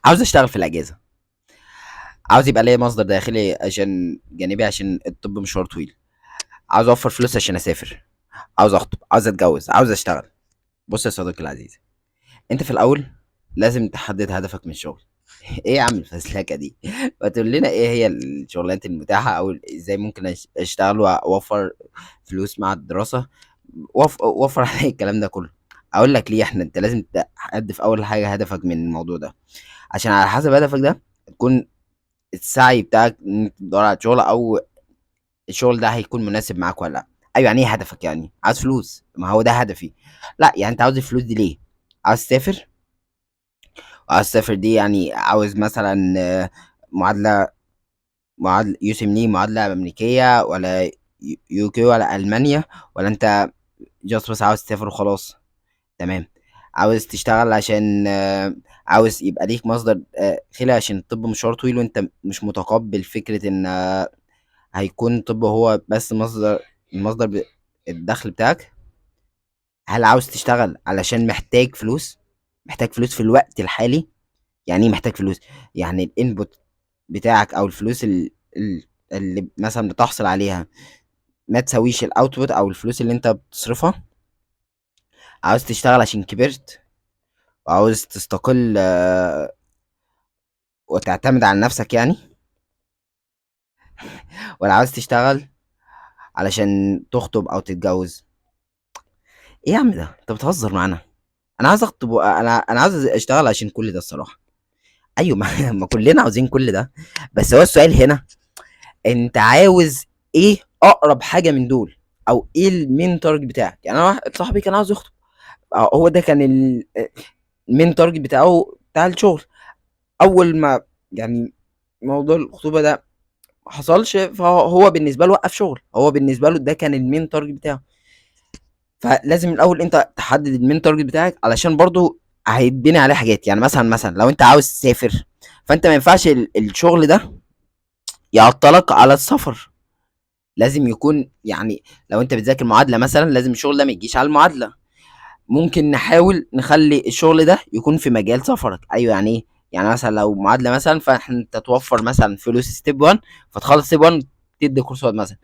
عاوز اشتغل في الاجازه، عاوز يبقى ليا مصدر داخلي عشان جانبي، عشان الطب مشوار طويل، عاوز اوفر فلوس عشان اسافر، عاوز اخطب، عاوز اتجوز، عاوز اشتغل. بص يا صديقي العزيز، انت في الاول لازم تحدد هدفك من الشغل. ايه يا عم الفزلكه دي؟ ما تقول لنا ايه هي الشغلانات المتاحه، او ازاي ممكن اشتغل واوفر فلوس مع الدراسه، وفر عليك الكلام ده كله. اقول لك ليه. انت لازم تحدد اول حاجه هدفك من الموضوع ده، عشان على حسب هدفك ده تكون السعي بتاعك ان انت تدور على شغل، او الشغل ده هيكون مناسب معاك ولا لا. ايوه، يعني ايه هدفك؟ يعني عاوز فلوس، ما هو ده هدفي. لا، يعني انت عاوز الفلوس دي ليه؟ عاوز تسافر؟ عاوز تسافر دي يعني عاوز مثلا معادله، يوسمني معادله امريكيه، ولا يوكي، ولا المانيا، ولا انت جاست بس عاوز تسافر وخلاص؟ تمام. عاوز تشتغل عشان عاوز يبقى ليك مصدر خلال، عشان الطب مشوار طويل وانت مش متقبل فكرة ان هيكون الطب هو بس مصدر الدخل بتاعك. هل عاوز تشتغل علشان محتاج فلوس؟ محتاج فلوس في الوقت الحالي. يعني ايه محتاج فلوس؟ يعني الانبوت بتاعك، او الفلوس اللي مثلا بتحصل عليها ما تساويش الاوتبوت او الفلوس اللي انت بتصرفها. عاوز تشتغل عشان كبرت وعاوز تستقل وتعتمد على نفسك يعني، ولا عاوز تشتغل علشان تخطب او تتجوز؟ ايه يا عم ده، انت بتهزر معانا. انا عاوز اخطب انا عاوز اشتغل عشان كل ده الصراحه. ايوه، ما كلنا عاوزين كل ده. بس هو السؤال هنا، انت عاوز ايه اقرب حاجه من دول؟ او ايه المين تارجت بتاعك؟ يعني انا واحد صاحبي كان عاوز يخطب، هو ده كان المين تارجت بتاعه بتاع الشغل. اول ما يعني موضوع الخطوبه ده ما حصلش، فهو بالنسبه له وقف شغل. هو بالنسبه له ده كان المين تارجت بتاعه. فلازم الاول انت تحدد المين تارجت بتاعك، علشان برضو هيتبني عليه حاجات. يعني مثلا لو انت عاوز تسافر، فانت ما ينفعش الشغل ده يعطلك على السفر. لازم يكون يعني، لو انت بتذاكر معادله مثلا، لازم الشغل ده ما يجيش على المعادله. ممكن نحاول نخلي الشغل ده يكون في مجال سفرك. ايوه، يعني ايه؟ يعني مثلا لو معادله مثلا، فانت توفر مثلا فلوس ستيب 1، فتخلص ستيب 1 تدي كورسات مثلا.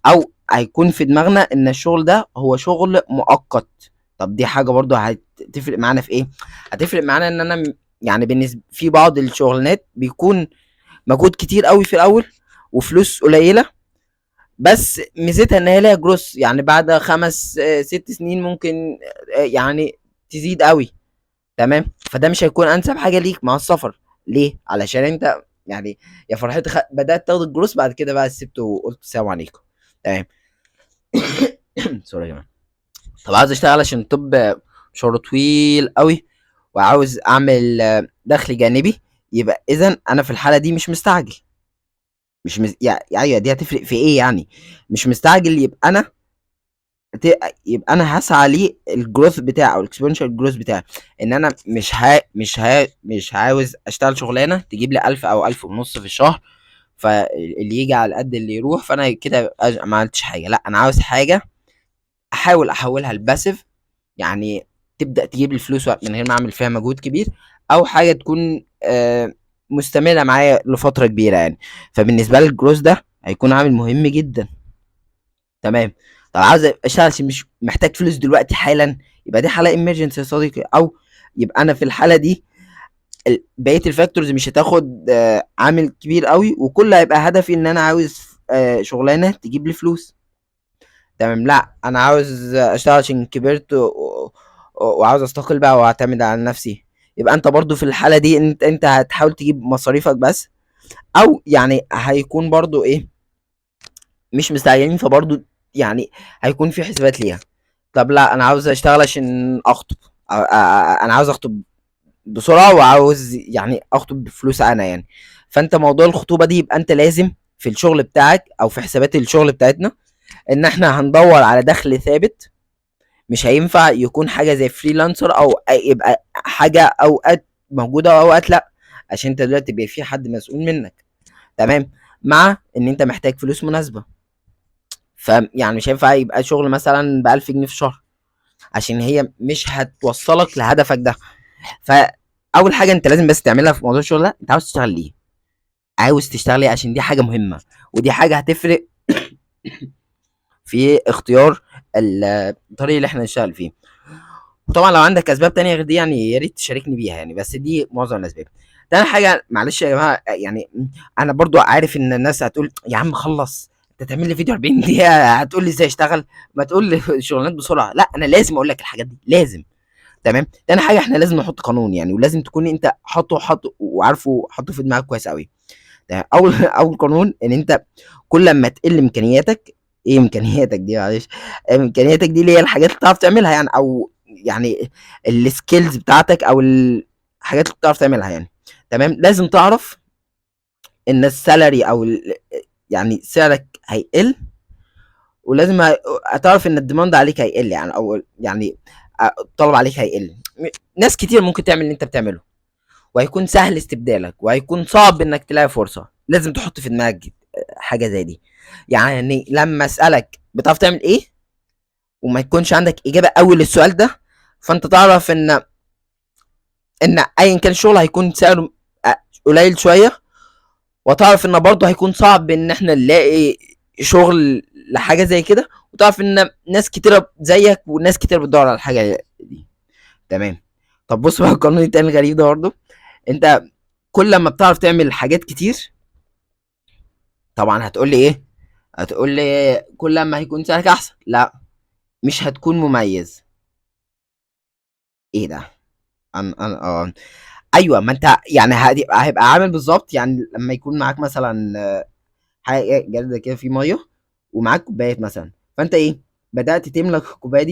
او هيكون في دماغنا ان الشغل ده هو شغل مؤقت. طب دي حاجه برضو هتفرق معانا في ايه؟ هتفرق معانا ان انا يعني بالنسبه في بعض الشغلانات بيكون مجهود كتير قوي في الاول وفلوس قليله، بس ميزتها ان هي ليها جروس. يعني بعد 5 6 سنين ممكن يعني تزيد قوي. تمام. فده مش هيكون انسب حاجه ليك مع السفر. ليه؟ علشان انت يعني يا فرحتي بدات تاخد الجروس، بعد كده بقى سبته وقلت السلام عليكم. تمام. سوري يا جماعه. طب عاوز اشتغل عشان طب مشوار طويل قوي، وعاوز اعمل دخل جانبي. يبقى اذا انا في الحاله دي مش مستعجل. يعني ايوه، دي هتفرق في ايه يعني؟ مش مستعجل. يبقى انا هسعى ليه الجروث بتاعي او الاكسبونشال جروث بتاعي. ان انا مش عاوز اشتغل شغلانه تجيب لي 1000 او 1000 ونص في الشهر، فاللي يجي على قد اللي يروح، فانا كده ما عملتش حاجه. لا، انا عاوز حاجه احاول احولها لباسيف، يعني تبدا تجيب لي فلوس من غير ما اعمل فيها مجهود كبير، او حاجه تكون مستمره معايا لفتره كبيره يعني. فبالنسبه لي الجروث ده هيكون عامل مهم جدا. تمام. طب عاوز اشتغل عشان مش محتاج فلوس دلوقتي حالا، يبقى دي حاله ايمرجنسي يا صديقي. او يبقى انا في الحاله دي بقيه الفاكتورز مش هتاخد عامل كبير قوي، وكل هيبقى هدفي ان انا عاوز شغلانه تجيب لي فلوس. تمام. لا، انا عاوز اشتغل عشان كبرت وعاوز استقل بقى واعتمد على نفسي. يبقى انت برضو في الحاله دي انت هتحاول تجيب مصاريفك بس، او يعني هيكون برضو ايه، مش مستعجلين. فبرضو يعني هيكون في حسابات ليها. طب لا، انا عاوز اشتغل عشان اخطب. انا عاوز اخطب بسرعه، وعاوز يعني اخطب بفلوس انا يعني. فانت موضوع الخطوبه دي، يبقى انت لازم في الشغل بتاعك او في حسابات الشغل بتاعتنا ان احنا هندور على دخل ثابت. مش هينفع يكون حاجه زي فريلانسر، او يبقى حاجه اوقات موجوده واوقات لا، عشان انت دلوقتي بيبقى في حد مسؤول منك. تمام. مع ان انت محتاج فلوس مناسبه. فيعني مش هينفع يبقى شغل مثلا ب 1000 جنيه في الشهر، عشان هي مش هتوصلك لهدفك ده. اول حاجه انت لازم بس تعملها في موضوع الشغل ده، انت عاوز تشتغل ليه؟ عاوز تشتغل ليه؟ عشان دي حاجه مهمه، ودي حاجه هتفرق في اختيار الطريق اللي احنا نشتغل فيه. وطبعا لو عندك اسباب تانية غير دي يعني يا ريت تشاركني بيها يعني، بس دي معظم الاسباب. تاني حاجه معلش يا جماعه يعني، انا برضو عارف ان الناس هتقول يا عم خلص، انت تعمل لي فيديو 40 دقيقه هتقول لي ازاي اشتغل؟ ما تقول لي شغلانات بسرعه. لا انا لازم اقول لك الحاجات دي لازم. تمام. تاني حاجه احنا لازم نحط قانون يعني، ولازم تكون انت حاطه وعارفه، حاطه في دماغك كويس قوي. اول قانون ان انت كل ما تقل امكانياتك، ايه امكانياتك دي معلش، امكانياتك دي اللي هي الحاجات اللي بتعرف تعملها يعني، او يعني السكيلز بتاعتك او الحاجات اللي بتعرف تعملها يعني. تمام. لازم تعرف ان السالري او يعني سعرك هيقل، ولازم هتعرف ان الديماند عليك هيقل يعني، او يعني الطلب عليك هيقل. ناس كتير ممكن تعمل اللي انت بتعمله، وهيكون سهل استبدالك، وهيكون صعب انك تلاقي فرصه. لازم تحط في دماغك حاجه زي دي. يعني لما اسالك بتعرف تعمل ايه، وما يكونش عندك اجابه قوي للسؤال ده، فانت تعرف ان ايا كان الشغل هيكون سعره قليل شويه، وتعرف ان برضه هيكون صعب ان احنا نلاقي شغل لحاجه زي كده، وتعرف ان ناس كتيره زيك وناس كتير بتدور على الحاجه دي. تمام. طب بص بقى القانون التاني الغريب ده برضه، انت كل ما بتعرف تعمل حاجات كتير، طبعا هتقول لي ايه؟ هتقول لي كل ما هيكون سعرك احسن. لا، مش هتكون مميز. ايه ده؟ ايوه، ما انت يعني هيبقى عامل بالظبط يعني لما يكون معاك مثلا حاجه جردة كده في ميه، ومعاك كوبايات مثلا، فانت ايه، بدات تملى الكوبايه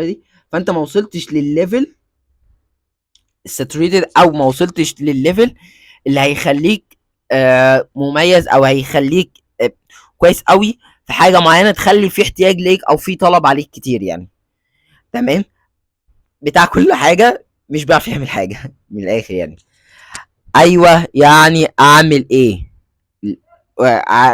دي، فانت ما وصلتش للليفل الساتوريتد، او ما وصلتش للليفل اللي هيخليك مميز، او هيخليك كويس قوي في حاجه معينه تخلي في احتياج ليك او في طلب عليك كتير يعني. تمام. بتاع كل حاجه مش بيعرف يعمل حاجه من الاخر يعني. ايوه، يعني اعمل ايه؟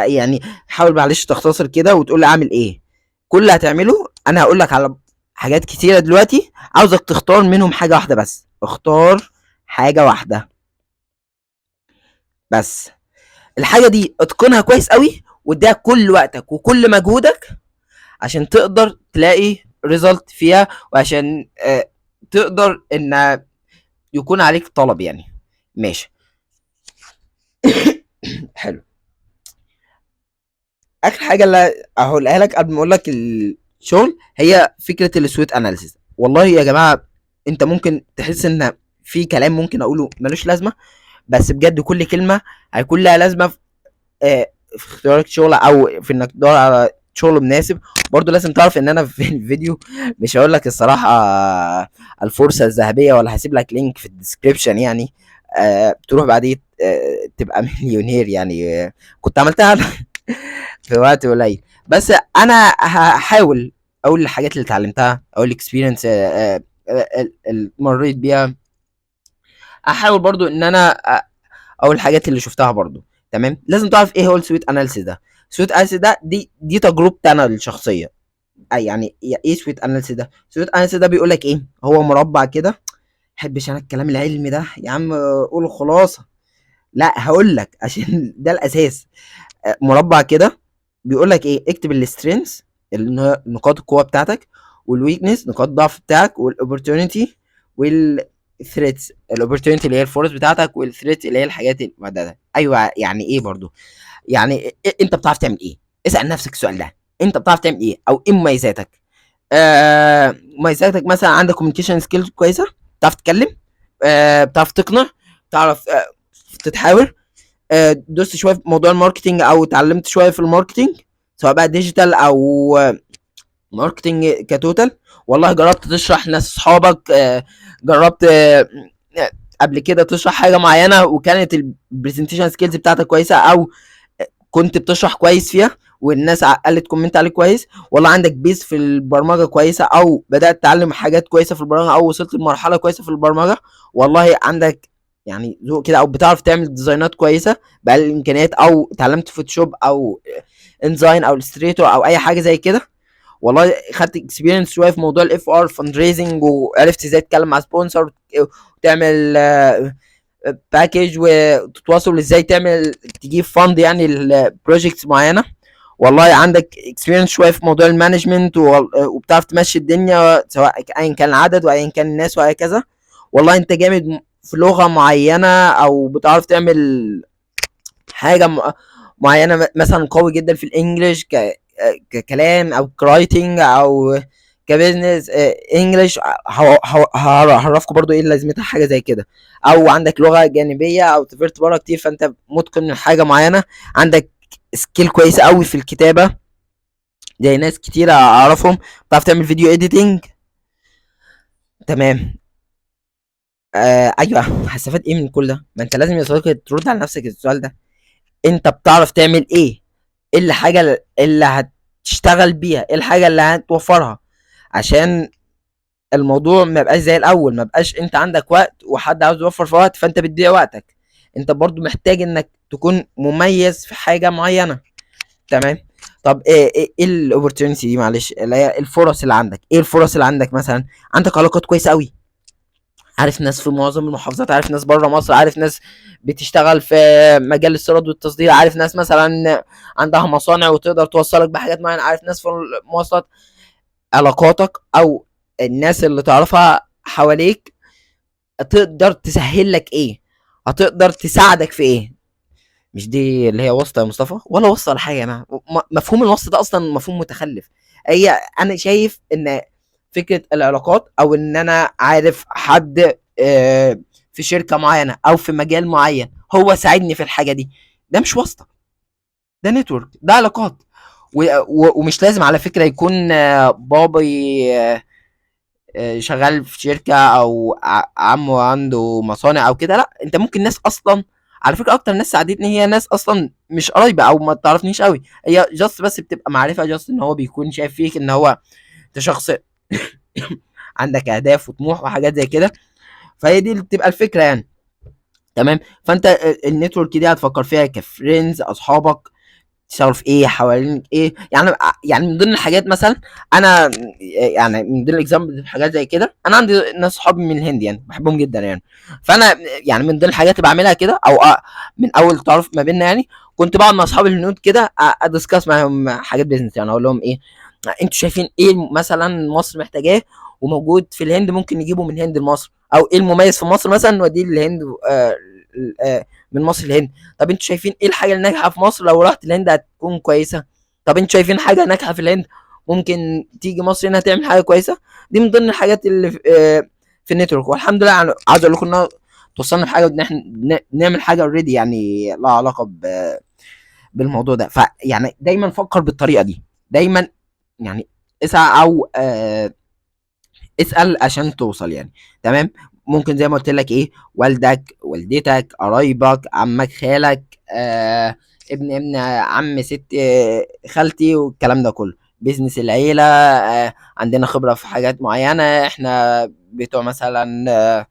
يعني حاول معلش تختصر كده وتقول لي اعمل ايه. كل اللي هتعمله انا هقول لك على حاجات كتيره دلوقتي، عاوزك تختار منهم حاجه واحده بس. اختار حاجه واحده بس. الحاجه دي اتقنها كويس قوي، واديها كل وقتك وكل مجهودك عشان تقدر تلاقي ريزلت فيها، وعشان تقدر ان يكون عليك طلب يعني. ماشي. حلو. اخر حاجه اللي هقولها لك قبل ما اقول لك الشغل هي فكره السويت اناليسيس. والله يا جماعه، انت ممكن تحس ان في كلام ممكن اقوله ملوش لازمه، بس بجد كل كلمه هيكون لها لازمه في اختيارك شغل، او في انك تدور على شغل مناسب. برضو لازم تعرف ان انا في الفيديو مش هقول لك الصراحه الفرصه الذهبيه، ولا هسيب لك لينك في الديسكريبشن يعني تروح بعدين تبقى مليونير يعني. كنت عملتها في وقت قليل، بس انا هحاول اقول الحاجات اللي اتعلمتها، اقول الاكسبيرينس اللي مريت بيها. احاول برضو ان انا اقول الحاجات اللي شفتها برضو. تمام. لازم تعرف ايه هو السويت اناليسيس ده. السويت اناليسيس ده دي تجربتي انا الشخصيه. يعني ايه سويت اناليسيس ده؟ سويت اناليسيس ده بيقول لك ايه، هو مربع كده. محبش انا الكلام العلمي ده يا عم، قوله خلاصه. لا هقول لك عشان ده الاساس. مربع كده بيقول لك ايه، اكتب السترينث، نقاط القوه بتاعتك، والويكنس نقاط الضعف بتاعك، والاوبورتونيتي والثريتس. الاوبورتونيتي اللي هي الفرص بتاعتك، والثريت اللي هي الحاجات المهدده. ايوه، يعني ايه برضو؟ يعني انت بتعرف تعمل ايه؟ اسال نفسك السؤال ده. انت بتعرف تعمل ايه، او ايه مميزاتك؟ مميزاتك مثلا عندك كوميونيكيشن سكيلز كويسه، بتعرف تتكلم، بتعرف تقنع، بتعرف تتحاور، دوست شويه في موضوع الماركتينج، او اتعلمت شويه في الماركتينج، سواء بقى ديجيتال او ماركتينج كتوتال. والله جربت تشرح لناس اصحابك، جربت قبل كده تشرح حاجه معينه، وكانت البرزنتيشن سكيلز بتاعتك كويسه، او كنت بتشرح كويس فيها والناس قالت كومنت عليك كويس. والله عندك بيز في البرمجه كويسه، او بدات تتعلم حاجات كويسه في البرمجه، او وصلت لمرحله كويسه في البرمجه. والله عندك يعني ذوق كده، او بتعرف تعمل ديزاينات كويسه باقل الامكانيات، او اتعلمت فوتوشوب او انزاين او الستريتور او اي حاجه زي كده. والله خدت اكسبيرينس شويه في موضوع الاف ار فند ريزنج، وعرفت ازاي تتكلم مع سبونسر وتعمل باكج، وتتواصل ازاي تعمل تجيب فند يعني البروجكتس معينه. والله عندك اكسبيرينس شويه في موضوع المانجمنت، وبتعرف تمشي الدنيا سواء ايا كان العدد وايا كان الناس وهكذا. والله انت جامد في لغه معينه، او بتعرف تعمل حاجه معينه، مثلا قوي جدا في الانجليش ككلام او كرايتنج او كبزنس انجليش. هعرفكم برضو ايه لازمتها حاجه زي كده. او عندك لغه جانبيه او سافرت بره كتير، فانت متقن من حاجه معينه. عندك سكيل كويسه قوي في الكتابه، زي ناس كتير اعرفهم بتعرف تعمل فيديو اديتنج. تمام. ايوه، هستفاد ايه من كل ده؟ ما انت لازم يا صديقي ترد على نفسك السؤال ده. انت بتعرف تعمل ايه؟ ايه الحاجه اللي هتشتغل بيها؟ ايه الحاجه اللي هتوفرها؟ عشان الموضوع ما يبقاش زي الاول، ما بقاش انت عندك وقت وحد عاوز يوفر في وقت فانت بتضيع وقتك. انت برضو محتاج انك تكون مميز في حاجه معينه. تمام. طب ايه الاوبورتيونيتي دي؟ معلش، اللي هي الفرص اللي عندك. ايه الفرص اللي عندك؟ مثلا عندك علاقات كويسه قوي، عارف ناس في معظم المحافظات، عارف ناس بره مصر، عارف ناس بتشتغل في مجال الاستيراد والتصدير، عارف ناس مثلا عندها مصانع وتقدر توصلك بحاجات معينه، عارف ناس في المواصلات. علاقاتك او الناس اللي تعرفها حواليك تقدر تسهل لك ايه؟ هتقدر تساعدك في ايه؟ مش دي اللي هي واسطه يا مصطفى؟ ولا واسطه ولا حاجه. انا مفهوم الواسطه ده اصلا مفهوم متخلف. هي انا شايف ان فكره العلاقات، او ان انا عارف حد في شركه معينه او في مجال معين هو ساعدني في الحاجه دي، ده مش واسطه، ده نتورك، ده علاقات. ومش لازم على فكره يكون بابي شغال في شركه، او عمه عنده مصانع او كده. لا، انت ممكن ناس اصلا، على فكره اكتر ناس ساعدتني هي ناس اصلا مش قرايبه او ما تعرفنيش قوي، هي جاست بس بتبقى معرفه، جاست ان هو بيكون شايف فيك ان هو انت شخص عندك اهداف وطموح وحاجات زي كده. فهي دي اللي بتبقى الفكره يعني. تمام. فانت النتورك دي هتفكر فيها كفريندز، اصحابك تشتغلوا في ايه، حوالين ايه يعني. يعني من ضمن الحاجات مثلا، انا يعني من ضمن الاكزامبل حاجات زي كده، انا عندي ناس صحابي من الهند يعني بحبهم جدا يعني. فانا يعني من ضمن الحاجات اللي بعملها كده، او من اول تعرف ما بيننا يعني، كنت بقعد مع اصحابي الهنود كده ادسكاس معاهم حاجات بيزنس. يعني اقول لهم ايه، انتوا شايفين ايه مثلا مصر محتاجاه وموجود في الهند ممكن نجيبه من الهند لمصر، او ايه المميز في مصر مثلا نوديه للهند من مصر للهند. طب انتوا شايفين ايه الحاجه اللي ناجحه في مصر لو رحت الهند هتكون كويسه؟ طب انتوا شايفين حاجه ناجحه في الهند ممكن تيجي مصر هنا تعمل حاجه كويسه؟ دي من ضمن الحاجات اللي في النتورك. والحمد لله يعني عاوز اقول لكم انها توصلنا لحاجه، ان احنا نعمل حاجه اوريدي يعني لها علاقه بالموضوع ده. فيعني دايما فكر بالطريقه دي، دايما يعني اسعى او اسال عشان توصل يعني. تمام. ممكن زي ما قلت لك ايه، والدك، والدتك، قرايبك، عمك، خالك، ابن عم ست خالتي، والكلام ده كله. بيزنس العيلة، عندنا خبرة في حاجات معينة، احنا بتوع مثلا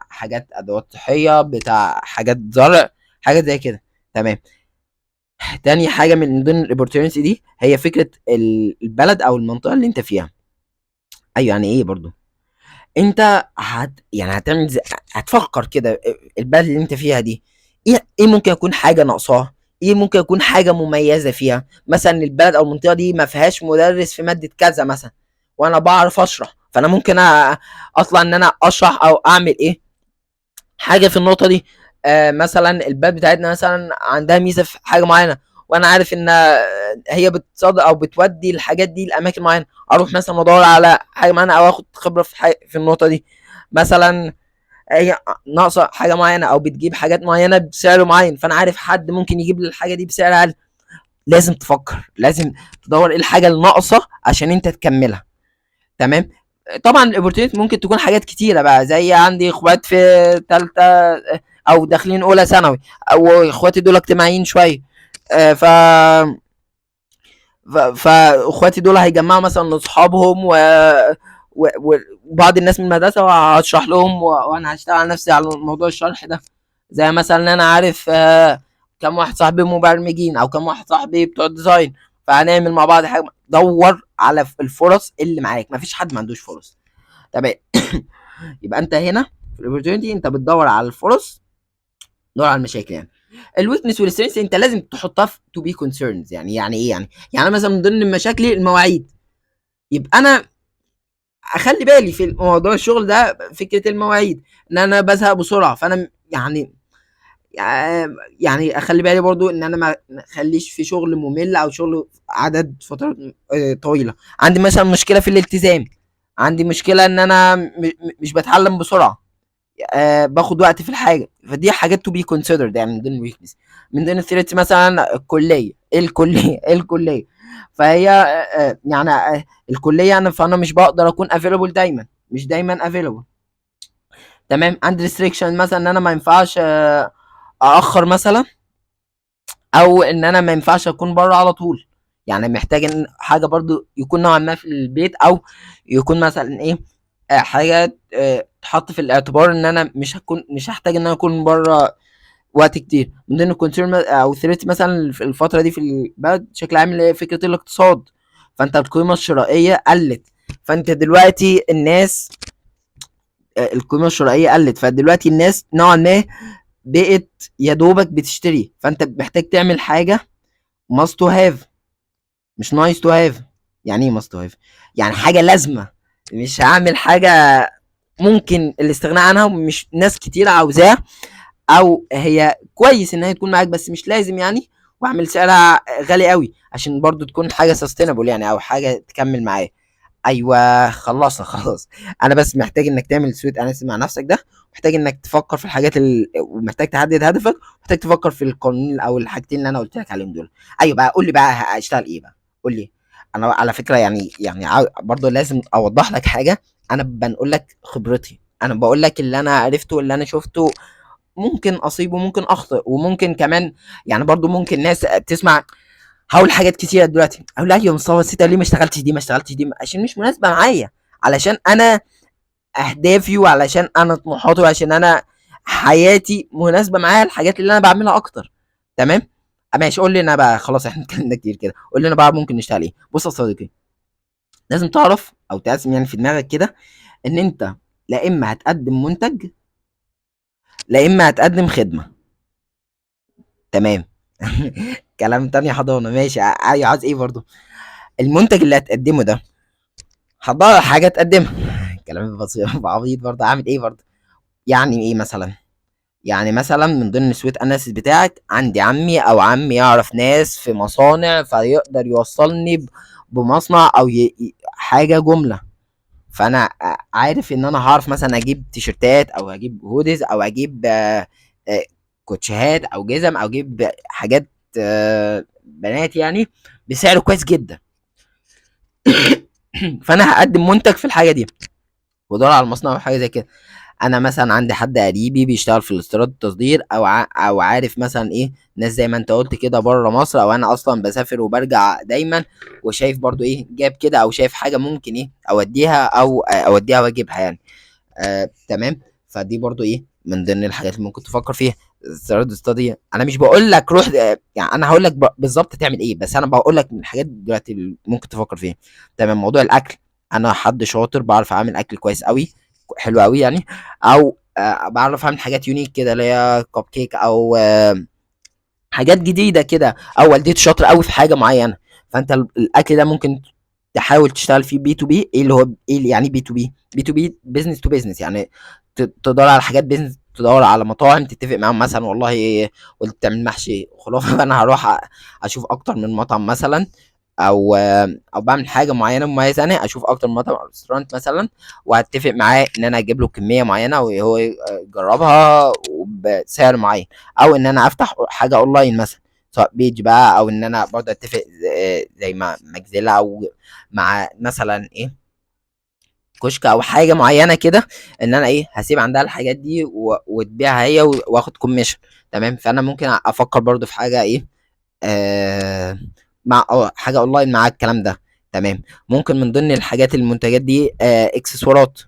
حاجات ادوات صحية، بتاع حاجات زرع، حاجات زي كده. تمام. تاني حاجة من ضمن الاوبورتيونيتي دي هي فكرة البلد او المنطقة اللي انت فيها. ايوه، يعني ايه برضو؟ انت يعني هتفكر كده، البلد اللي انت فيها دي ايه ممكن يكون حاجه ناقصاها؟ ايه ممكن يكون حاجه مميزه فيها؟ مثلا البلد او المنطقه دي ما فيهاش مدرس في ماده كذا مثلا، وانا بعرف اشرح، فانا ممكن اطلع ان انا اشرح او اعمل ايه حاجه في النقطه دي. مثلا البلد بتاعتنا مثلا عندها ميزه في حاجه معينه، وانا عارف ان هي بتصدر او بتودي الحاجات دي لاماكن معينه، اروح مثلا ادور على حاجه معينه او اخد خبره في في النقطه دي. مثلا هي ناقصه حاجه معينه او بتجيب حاجات معينه بسعر معين، فانا عارف حد ممكن يجيب لي الحاجه دي بسعر اقل. لازم تفكر، لازم تدور ايه الحاجه الناقصه عشان انت تكملها. تمام. طبعا الاوبورتيونيتي ممكن تكون حاجات كتيره بقى، زي عندي اخوات في ثالثه او داخلين اولى ثانوي، او اخواتي دول اجتماعيين شويه. ف فاخواتي دول هيجمعوا مثلا اصحابهم وبعض الناس من المدرسه، وهشرح لهم وانا هشتغل على نفسي على موضوع الشرح ده. زي مثلا انا عارف كم واحد صاحبي مبرمجين، او كم واحد صاحبي بتوع ديزاين، فهنعمل مع بعض حاجه. دور على الفرص اللي معاك، مفيش حد ما عندوش فرص. تمام. يبقى انت هنا في الاوبورتيونيتي انت بتدور على الفرص، دور على المشاكل يعني. الويكنس والسترينث انت لازم تحطها في تو بي كونسيرنز. يعني ايه يعني انا مثلا من ضمن مشاكلي المواعيد، يبقى انا اخلي بالي في موضوع الشغل ده فكره المواعيد، ان انا بزهق بسرعه. فانا يعني اخلي بالي برضو ان انا ما اخليش في شغل ممل او شغل عدد فترات طويله. عندي مثلا مشكله في الالتزام، عندي مشكله ان انا مش بتعلم بسرعه، باخد وقت في الحاجه. فدي حاجات تو بي كونسيدرد يعني من ضمن الويكنس. من ضمن الثريتس مثلا الكليه، الكليه. فهي يعني الكليه انا، فانا مش بقدر اكون افيلبل دايما، مش دايما افيلبل. تمام. عندي ريستريكشن مثلا ان انا ما ينفعش اخر مثلا، او ان انا ما ينفعش اكون بره على طول. يعني محتاج ان حاجه برضو يكون نوعا ما في البيت، او يكون مثلا ايه حاجه تحط في الاعتبار ان انا مش هحتاج ان انا اكون بره وقت كتير. من ضمن الكونسيرن او ثريت مثلا في الفتره دي في البلد بشكل عام اللي هي فكره الاقتصاد. فانت القيمه الشرائيه قلت، فانت دلوقتي الناس القيمه الشرائيه قلت، فدلوقتي الناس نوعا ما بقت يا دوبك بتشتري. فانت محتاج تعمل حاجه must to have، مش nice to have. يعني ايه must to have؟ يعني حاجه لازمه. مش هعمل حاجه ممكن الاستغناء عنها ومش ناس كتير عاوزاها، او هي كويس ان هي تكون معاك بس مش لازم يعني، واعمل سعرها غالي قوي عشان برضو تكون حاجه sustainable يعني، او حاجه تكمل معايا. ايوه خلصنا خلاص. انا بس محتاج انك تعمل سويت اناليسيس مع نفسك ده، محتاج انك تفكر في الحاجات ومحتاج تحدد هدفك، محتاج تفكر في القانون او الحاجتين اللي انا قلت لك عليهم دول. ايوه بقى قول لي بقى هشتغل ايه بقى، قول لي. انا على فكره يعني برضه لازم اوضح لك حاجه. انا بنقول لك خبرتي، انا بقول لك اللي انا عرفته اللي انا شفته. ممكن اصيب وممكن اخطئ وممكن كمان يعني برضو ممكن ناس تسمع هقول حاجات كتيره دلوقتي، اقول لها يا مصطفى بس انت ليه ما اشتغلتش دي، ما اشتغلتش دي عشان مش مناسبه معايا، علشان انا اهدافي وعلشان انا طموحاتي وعشان انا حياتي مناسبه معايا الحاجات اللي انا بعملها اكتر. تمام. ماشي قول لي انا بقى، خلاص احنا اتكلمنا كتير كده، قول لي انا بقى ممكن نشتغل ايه. بص يا صديقي، لازم تعرف او تقسم يعني في دماغك كده ان انت لا اما هتقدم منتج لا اما هتقدم خدمه. تمام. كلام تاني حضانه. ماشي ايوه عايز ايه برضو. المنتج اللي هتقدمه ده هتدور على حاجه تقدمها. كلام بسيط عبيط برضه. عامل ايه برضه؟ يعني ايه مثلا؟ يعني مثلا من ضمن السويت اناليسيس بتاعك، عندي عمي او عمي يعرف ناس في مصانع فيقدر يوصلني بمصنع او حاجه جمله. فانا عارف ان انا هعرف مثلا اجيب تيشرتات او اجيب هوديز او اجيب آه، كوتشيهات او جزم او اجيب حاجات بنات يعني بسعر كويس جدا. فانا هقدم منتج في الحاجه دي وادور على المصنع او حاجه زي كده. انا مثلا عندي حد قريبي بيشتغل في الاستيراد التصدير، او عارف مثلا ايه ناس زي ما انت قلت كده بره مصر، او انا اصلا بسافر وبرجع دايما وشايف برضو ايه جاب كده، او شايف حاجه ممكن ايه اوديها او اوديها واجيبها يعني. تمام. فدي برضو ايه من ضمن الحاجات اللي ممكن تفكر فيها. استيراد ستادي انا مش بقول لك روح يعني انا هقول لك بالظبط تعمل ايه، بس انا بقول لك من الحاجات دلوقتي اللي ممكن تفكر فيها. تمام. موضوع الاكل، انا حد شاطر بعرف اعمل اكل كويس قوي، حلو قوي يعني. او بعرف اعمل حاجات يونيك كده اللي هي كب كيك، او حاجات جديده كده، او والدتي شاطره قوي في حاجه معينه. فانت الاكل ده ممكن تحاول تشتغل فيه بي تو بي. ايه اللي هو ايه اللي يعني بي تو بي؟ بي تو بي بزنس تو بزنس يعني. تدور على حاجات بيزنس، تدور على مطاعم تتفق معاهم مثلا والله قلت تعمل محشي خرافه فانا هروح اشوف اكتر من مطعم مثلا، او بعمل حاجه معينه مميزه انا اشوف اكتر من مطعم او ريستورانت مثلا، واتفق معاه ان انا اجيب له كميه معينه وهو يجربها وبسعر معين. او ان انا افتح حاجه اونلاين مثلا، سواء بيج بقى، او ان انا برضه اتفق زي ما مجزله او مع مثلا ايه كشك او حاجه معينه كده، ان انا ايه هسيب عندها الحاجات دي وتبيعها هي واخد كوميشن. تمام. فانا ممكن افكر برضو في حاجه ايه مع حاجه اونلاين مع الكلام ده. تمام. ممكن من ضمن الحاجات المنتجات دي اكسسوارات.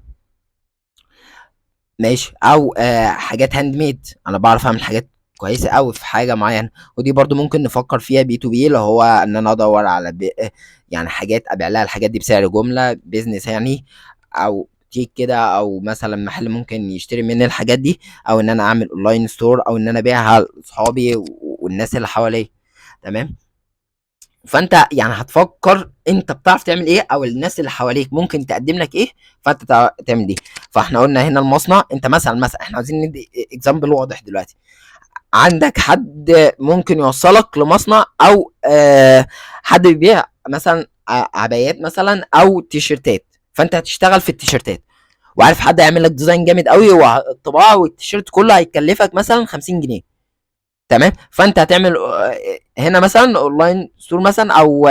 ماشي. او حاجات هاند ميد، انا بعرف اعمل حاجات كويسه قوي في حاجه معينه. ودي برضو ممكن نفكر فيها بي تو بي، اللي هو ان انا ادور على يعني حاجات ابيع لها الحاجات دي بسعر جمله، بيزنس يعني، او تيك كده، او مثلا محل ممكن يشتري مني الحاجات دي، او ان انا اعمل اونلاين ستور، او ان انا ابيعها لاصحابي والناس اللي حواليا. تمام. فانت يعني هتفكر انت بتعرف تعمل ايه، او الناس اللي حواليك ممكن تقدم لك ايه، فانت تعمل دي. فاحنا قلنا هنا المصنع، انت مثلا احنا عايزين ندي اكزامبل واضح دلوقتي. عندك حد ممكن يوصلك لمصنع، او حد بيبيع مثلا عبايات مثلا او تيشرتات، فانت هتشتغل في التيشرتات، وعارف حد هيعمل لك ديزاين جامد قوي، والطباعه والتيشيرت كله هيكلفك مثلا 50 جنيه. تمام. فانت هتعمل هنا مثلا اونلاين ستور مثلا، او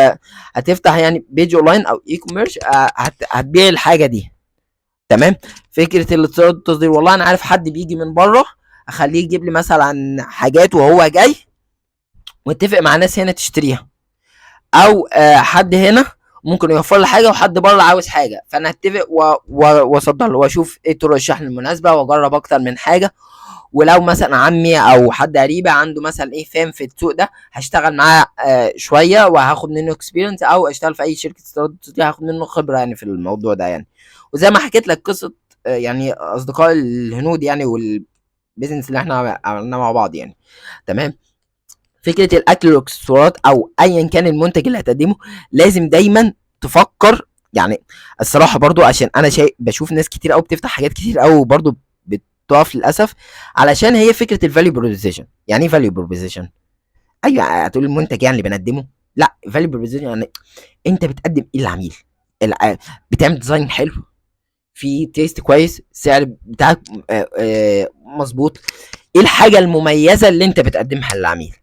هتفتح يعني بيج اونلاين او اي كوميرس، هتبيع الحاجه دي. تمام. فكره الاستيراد والتصدير، والله انا عارف حد بيجي من بره، اخليه يجيب لي مثلا حاجات وهو جاي، واتفق مع ناس هنا تشتريها، او حد هنا ممكن يوفر لي حاجه، وحد بره عاوز حاجه، فانا اتفق واصدر له، واشوف ايه طرق الشحن المناسبه، واجرب اكتر من حاجه. ولو مثلا عمي او حد قريبي عنده مثلا ايه فاهم في السوق ده، هشتغل معاه شويه وهاخد منه اكسبيرينس، او اشتغل في اي شركه استيراد وتصدير هاخد منه خبره يعني في الموضوع ده يعني. وزي ما حكيت لك قصه يعني اصدقاء الهنود يعني، والبيزنس اللي احنا عملناه مع بعض يعني. تمام. فكره الاكل والاكسسوارات او ايا كان المنتج اللي هتقدمه، لازم دايما تفكر يعني. الصراحه برضو عشان انا بشوف ناس كتير قوي بتفتح حاجات كتير قوي برضو بتقف للاسف، علشان هي فكره الفاليو بروبوزيشن. يعني ايه فاليو بروبوزيشن؟ ايوه هتقول المنتج يعني اللي بنقدمه، لا، فاليو بروبوزيشن يعني انت بتقدم ايه للعميل. بتعمل ديزاين حلو، في تيست كويس، السعر بتاعك مظبوط، ايه الحاجه المميزه اللي انت بتقدمها للعميل.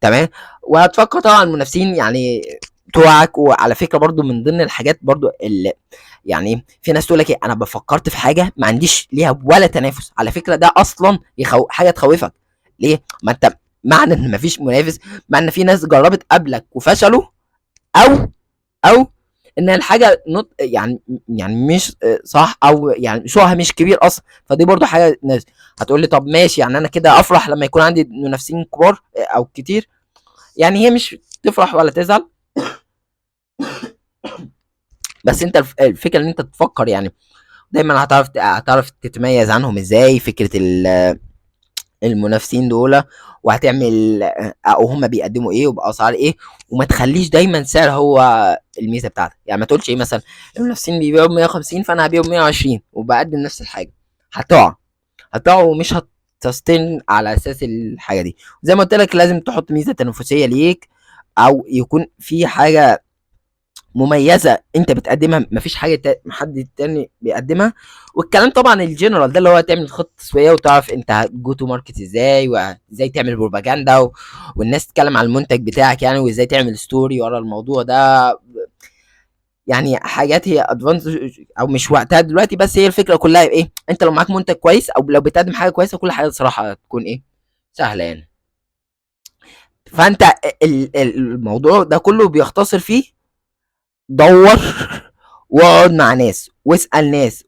تمام. وهتفكر طبعا المنافسين يعني بتوعك. وعلى فكره برضو من ضمن الحاجات برضو اللي يعني في ناس تقول لك ايه، انا بفكرت في حاجه ما عنديش ليها ولا تنافس. على فكره ده اصلا حاجه تخوفك. ليه؟ ما انت معنى ان مفيش منافس، معنى ان في ناس جربت قبلك وفشلوا، او او ان الحاجه نط يعني مش صح، او يعني سوقها مش كبير اصلا. فدي برضو حاجه ناس هتقول لي طب ماشي، يعني انا كده افرح لما يكون عندي منافسين كبار او كتير؟ يعني هي مش تفرح ولا تزعل، بس انت الفكره ان انت تفكر يعني دايما هتعرف تتميز عنهم ازاي. فكره المنافسين دول، وهتعمل او هم بيقدموا ايه وباسعار ايه. وما تخليش دايما سعر هو الميزه بتاعتك. يعني ما تقولش ايه مثلا المنافسين بيبيعوا ب 150 فانا هبيعه ب 120 وبقدم نفس الحاجه. هتقع هتقع ومش هتستن على اساس الحاجه دي. زي ما قلت لك لازم تحط ميزه تنافسيه ليك، او يكون في حاجه مميزه انت بتقدمها مفيش حاجه حد تاني بيقدمها. والكلام طبعا الجنرال ده اللي هو تعمل خطه تسويقيه، وتعرف انت هتجو تو ماركت ازاي، وازاي تعمل بروباجندا والناس تتكلم على المنتج بتاعك يعني، وازاي تعمل ستوري ورا الموضوع ده. يعني حاجات هي ادفانس او مش وقتها دلوقتي، بس هي الفكره كلها ايه، انت لو معاك منتج كويس او لو بتقدم حاجه كويسه، كل حاجه صراحه تكون ايه سهله يعني. فانت الموضوع ده كله بيختصر فيه دور واقعد مع ناس واسال ناس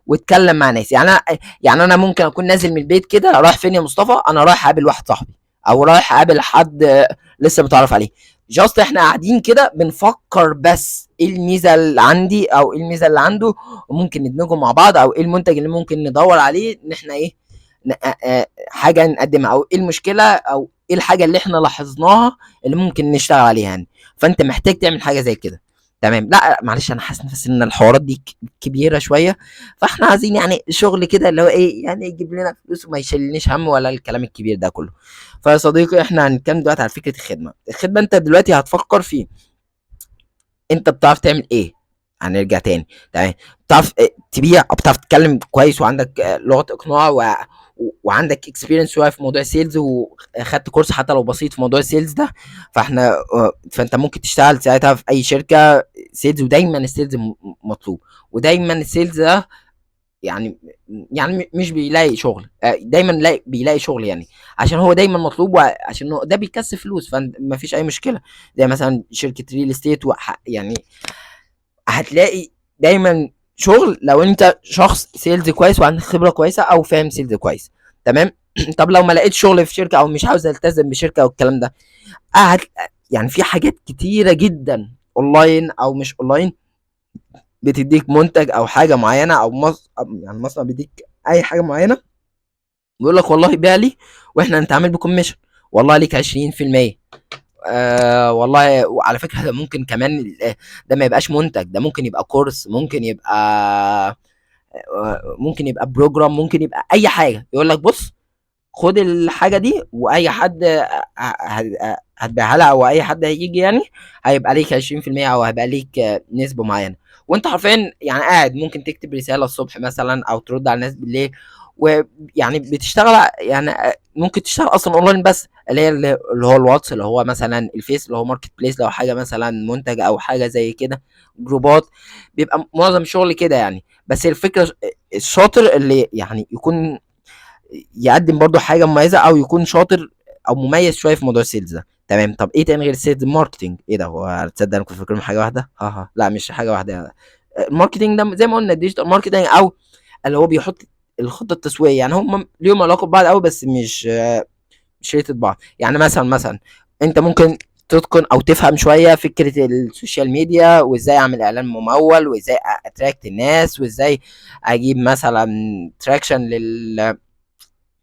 واتكلم مع ناس. يعني انا ممكن اكون نازل من البيت كده، رايح فين يا مصطفى؟ انا رايح اقابل واحد صاحبي، او رايح اقابل حد لسه متعرف عليه. جاست احنا قاعدين كده بنفكر بس ايه الميزه اللي عندي او ايه الميزه اللي عنده، وممكن ندمجهم مع بعض، او ايه المنتج اللي ممكن ندور عليه ان احنا ايه حاجه نقدمها، او ايه المشكله، او ايه الحاجه اللي احنا لاحظناها اللي ممكن نشتغل عليها يعني. فانت محتاج تعمل حاجه زي كده. تمام. لا معلش انا حاسس بس ان الحوارات دي كبيره شويه، فاحنا عايزين يعني شغل كده اللي هو ايه، يعني يجيب لنا فلوس وما يشيلنيش هم ولا الكلام الكبير ده كله. فيا صديقي احنا هنتكلم دلوقتي على فكره الخدمه. انت دلوقتي هتفكر في انت بتعرف تعمل ايه. هنرجع تاني. تمام. بتعرف تبيع، او بتعرف تتكلم كويس، وعندك لغه اقناع وعندك اكسبيرينس شويه في موضوع السيلز، وخدت كورس حتى لو بسيط في موضوع السيلز ده. فانت ممكن تشتغل ساعتها في اي شركه سيلز. ودايما السيلز مطلوب، ودايما السيلز ده يعني مش بيلاقي شغل دايما بيلاقي شغل يعني، عشان هو دايما مطلوب، وعشان ده بيكسب فلوس، فما فيش اي مشكله. زي مثلا شركه ريل استيت يعني هتلاقي دايما شغل لو انت شخص سيلز كويس وعندك خبره كويسه او فاهم سيلز كويس. تمام. طب لو ما لقيتش شغل في شركه او مش عاوز التزم بشركه والكلام ده، قاعد يعني في حاجات كتيره جدا اونلاين او مش اونلاين بتديك منتج او حاجه معينه، او يعني مصنع بيديك اي حاجه معينه، بيقول لك والله بيع لي واحنا نتعامل بكوميشن، والله ليك 20%. والله، وعلى فكره ده ممكن كمان ده ما يبقاش منتج، ده ممكن يبقى كورس، ممكن يبقى بروجرام، ممكن يبقى اي حاجه. يقول لك بص، خد الحاجه دي، واي حد هتبيعها لها او اي حد هيجي يعني هيبقى ليك 20%، او هيبقى ليك نسبه معينه. وانت حرفيا يعني قاعد ممكن تكتب رساله الصبح مثلا او ترد على الناس بالليل، ويعني بتشتغل يعني ممكن تشتغل اصلا اونلاين، بس اللي هو الواتس، اللي هو مثلا الفيس، اللي هو ماركت بليس لو حاجه مثلا منتج او حاجه زي كده، جروبات. بيبقى معظم الشغل كده يعني. بس الفكره الشاطر اللي يعني يكون يقدم برضو حاجه مميزه، او يكون شاطر او مميز شويه في موضوع السيلز ده. تمام. طب ايه تاني غير السيلز؟ ماركتنج. ايه ده؟ هو تصدق انا كنت فاكرهم حاجه واحده؟ ها لا، مش حاجه واحده. الماركتنج ده زي ما قلنا الديجيتال ماركتنج، او اللي هو بيحط الخطه التسويقيه. يعني هم ليهم علاقه ببعض قوي، بس مش ريتد بعض. يعني مثلا انت ممكن تتقن او تفهم شويه فكره السوشيال ميديا، وازاي اعمل اعلان ممول، وازاي اتراكت الناس، وازاي اجيب مثلا تراكشن